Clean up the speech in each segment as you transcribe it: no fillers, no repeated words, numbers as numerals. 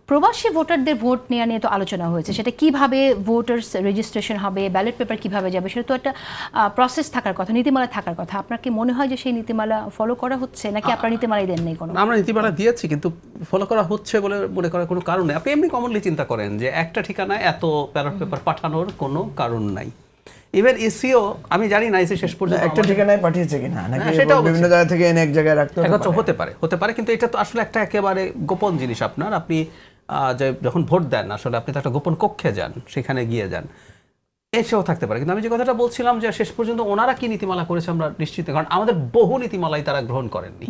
প্রবাসী ভোটারদের ভোট নেওয়া নিয়ে তো আলোচনা হয়েছে, সেটা কিভাবে ভোটার্স রেজিস্ট্রেশন হবে, ব্যালট পেপার কিভাবে যাবে, সেটা তো একটা প্রসেস থাকার কথা, নীতিমালা থাকার কথা। আপনার কি মনে হয় যে সেই নীতিমালা ফলো করা হচ্ছে, নাকি আপনার নীতিমালাই দেন নেই কোনো? আমরা নীতিমালা দিয়েছি, কিন্তু ফলো করা হচ্ছে বলে মনে করার কোনো কারণ নেই। আপনি এমনি কমনলি চিন্তা করেন যে একটা ঠিকানায় এত ব্যালট পেপার পাঠানোর কোনো কারণ নাই। ইভেন ইসিও, আমি জানি না ইসি শেষ পর্যন্ত একটা ঠিকানায় পাঠিয়েছে কিনা, নাকি সেটাও বিভিন্ন জায়গা থেকে এনে এক জায়গায় রাখতে হতে পারে, কিন্তু এটা তো আসলে একটা একেবারে গোপন জিনিস। আপনার আপনি যে যখন ভোট দেন, আসলে আপনি তো একটা গোপন কক্ষে যান, সেখানে গিয়ে যান, এসেও থাকতে পারে। কিন্তু আমি যে কথাটা বলছিলাম যে শেষ পর্যন্ত ওনারা কি নীতিমালা করেছে আমরা নিশ্চিত, কারণ আমাদের বহু নীতিমালাই তারা গ্রহণ করেননি।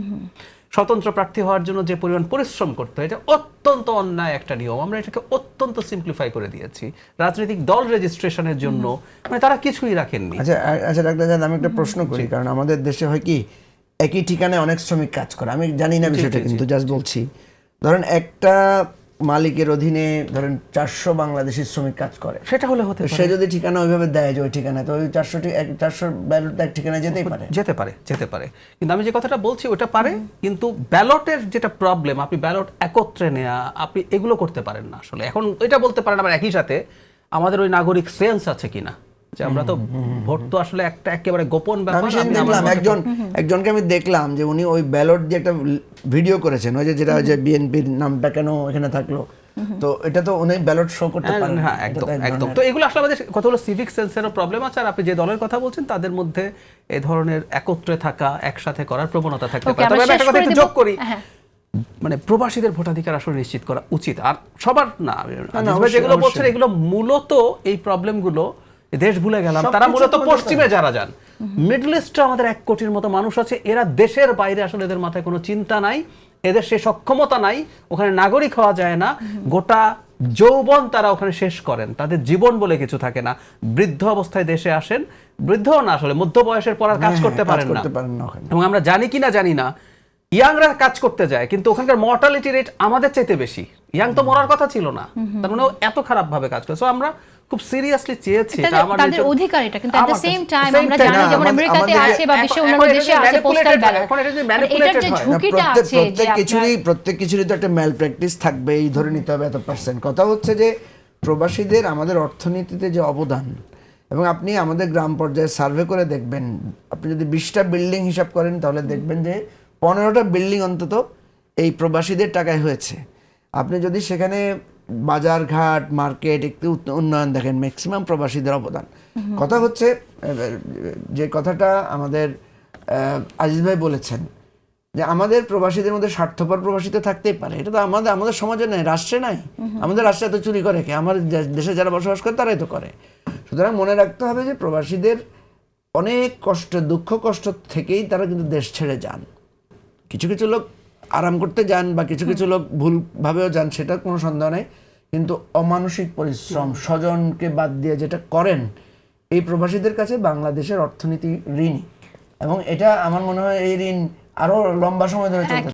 স্বতন্ত্র প্রার্থী হওয়ার জন্য যে পরিমাণ পরিশ্রম করতে হয়, এটা অত্যন্ত অন্যায় একটা নিয়ম। আমরা এটাকে অত্যন্ত সিম্পলিফাই করে দিয়েছি। রাজনৈতিক দল রেজিস্ট্রেশনের জন্য মানে তারা কিছুই রাখেননি। আচ্ছা ডাক্তার জান, আমি একটা প্রশ্ন করি, কারণ আমাদের দেশে হয় কি একই ঠিকানায় অনেক শ্রমিক কাজ করে। আমি জানি না বিষয়টা, কিন্তু জাস্ট বলছি, ধরেন একটা মালিকের অধীনে ধরেন 400 বাংলাদেশি শ্রমিক কাজ করে, সেটা হলে হতে পারে। সে যদি ঠিকানা ওইভাবে দেয় যে ওই ঠিকানায়, তো ওই 400 ব্যালট এক ঠিকানায় যেতে পারে। কিন্তু আমি যে কথাটা বলছি ওটা পারে, কিন্তু ব্যালটের যেটা প্রবলেম, আপনি ব্যালট একত্রে নেয়া, আপনি এগুলো করতে পারেন না আসলে। এখন এটা বলতে পারেন আবার একই সাথে আমাদের ওই নাগরিক সেন্স আছে কিনা, যে আমরা তো ভোট তো আসলে একটা একেবারে গোপন ব্যাপার। আমি দেখলাম একজনকে আমি দেখলাম যে উনি ওই ব্যালট যে একটা ভিডিও করেছেন, ওই যে যেটা যে বিএনপির নামটা কেন এখানে থাকলো, তো এটা তো উনি ব্যালট শো করতে পারেন। হ্যাঁ, একদম। তো এগুলো আসলে আমাদের কতগুলো সিভিক সেন্সেরও প্রবলেম আছে। আর আপনি যে দলের কথা বলছেন তাদের মধ্যে এই ধরনের একত্রে থাকা, একসাথে করার প্রবণতা থাকতে পারে। তবে আমি একটা কথা একটু যোগ করি, মানে প্রবাসীদের ভোটাধিকার আসলে নিশ্চিত করা উচিত। আর সবার না, যেগুলো বলছেন এগুলো মূলত এই প্রবলেমগুলো দেশ ভুলে গেলাম, তারা মূলত পশ্চিমে যারা যান, মিডল ইস্টে আমাদের 1 কোটির মতো মানুষ আছে, এরা দেশের বাইরে আসলে এদের মাথায় কোনো চিন্তা নাই, এদের সে সক্ষমতা নাই, ওখানে নাগরিক হওয়া যায় না, গোটা যৌবন তারা ওখানে শেষ করেন, তাদের জীবন বলে কিছু থাকে না। বৃদ্ধ অবস্থায় দেশে আসেন, বৃদ্ধ না আসলে মধ্য বয়সের পর আর কাজ করতে পারেন না। এবং আমরা জানি কিনা জানি না, ইয়াংরা কাজ করতে যায়, কিন্তু ওখানকার মর্টালিটি রেট আমাদের চাইতে বেশি। ইয়াং তো মরার কথা ছিল না, তার মানে এত খারাপ ভাবে কাজ করে। সো আমরা খুব সিরিয়াসলি চেয়েছি, এটা আমাদের অধিকার, এটা কিন্তু এট দ্য সেম টাইম আমরা জানি যেমন আমেরিকাতে আছে বা বিশ্বের অন্যান্য দেশে আছে পোস্টাল ব্যালট, এখন এটা যে ম্যানিপুলেটেড হয়, ঝুঁকিটা আছে যে প্রত্যেক কিছুরই তো একটা ম্যাল প্র্যাকটিস থাকবে, এই ধরে নিতে হবে এত পার্সেন্ট। কথা হচ্ছে যে প্রবাসীদের আমাদের অর্থনীতিতে যে অবদান, এবং আপনি আমাদের গ্রাম পর্যায়ে সার্ভে করে দেখবেন, আপনি যদি 20টা বিল্ডিং হিসাব করেন তাহলে দেখবেন যে 15টা বিল্ডিং অন্তত এই প্রবাসীদের টাকায় হয়েছে। আপনি যদি সেখানে বাজার ঘাট, মার্কেট, একটু উন্নয়ন দেখেন, ম্যাক্সিমাম প্রবাসীদের অবদান। কথা হচ্ছে যে কথাটা আমাদের আজিজ ভাই বলেছেন যে আমাদের প্রবাসীদের মধ্যে স্বার্থপর প্রবাসী তো থাকতেই পারে, এটা তো আমাদের সমাজে নাই, রাষ্ট্রে নাই। আমাদের রাষ্ট্রে এত চুরি করে কে? আমার দেশে যারা বসবাস করে তারাই তো করে। সুতরাং মনে রাখতে হবে যে প্রবাসীদের অনেক কষ্ট, দুঃখ কষ্ট থেকেই তারা কিন্তু দেশ ছেড়ে যান। কিছু কিছু লোক আরাম করতে যান বা কিছু কিছু লোক ভুলভাবেও যান, সেটা কোনো সন্দেহ নেই, কিন্তু অমানসিক পরিশ্রম, স্বজনকে বাদ দিয়ে যেটা করেন, এই প্রবাসীদের কাছে বাংলাদেশের অর্থনীতি ঋণী, এবং এটা আমার মনে হয় এই ঋণ আরো লম্বা সময় ধরে চলতে